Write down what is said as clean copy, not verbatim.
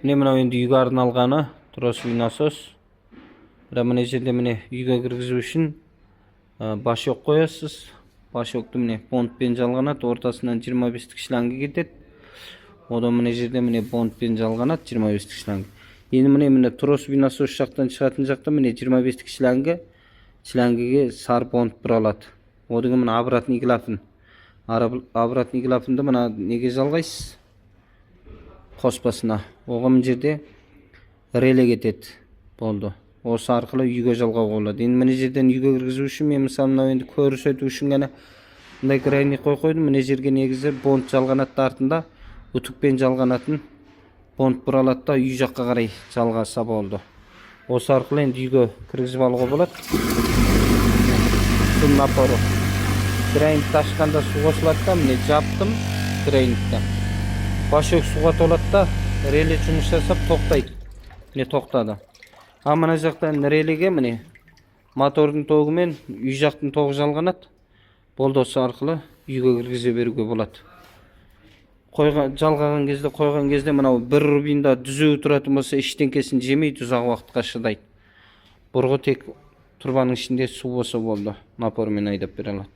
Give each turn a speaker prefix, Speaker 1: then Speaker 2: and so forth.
Speaker 1: Mine mына endi үйгө арналганы тросовый насос. Мына жерде міне үйгө киргизүү үчүн башок коесуз. Башокту міне понтпен жалганат, ортасынан 25 шланга кетет. Одан мына жерде міне понтпен жалганат 25 шланга. Эми міне тросовый насос жактан чыгатын жакта міне 25 шлангага сары понт буралат. Одан мына обратный клапан. Обратный клапанды мына неге жалгайсыз? Коспасына. Ого мына жерде реле кетет. Болду. Осы аркылуу үйгө жалгауга болот. Эми мына жерден үйгө киргизүү үчүн мен мисалы мына енді көрсөтүү үчүн гана мындай крайник койдум. Мына жерге негизи понт жалганат да артында утукпен жалганатын понт буралат да үй жакка карай жалгаса болду. Осы аркылуу енді үйгө киргизип алууга болот. Суу напору. Крайник ташканда суу кошулат да, мына жаптым крайникти. Башок сууга толот да, реле жумуш жасап токтойт. Мына токтады. А мына жактан релеге міне мотордун тогу менен үй жактын тогу жалганат. Болду, осы аркылуу үйгө киргизе берүүгө болот. Жалгаган кезде мына бир рубинда түзүү туратын болсо эчтенкесин жемейт, узак убакытка шыдайт. Бургу тек турбанын ичинде суу болсо болду, напор менен айдап бере алат.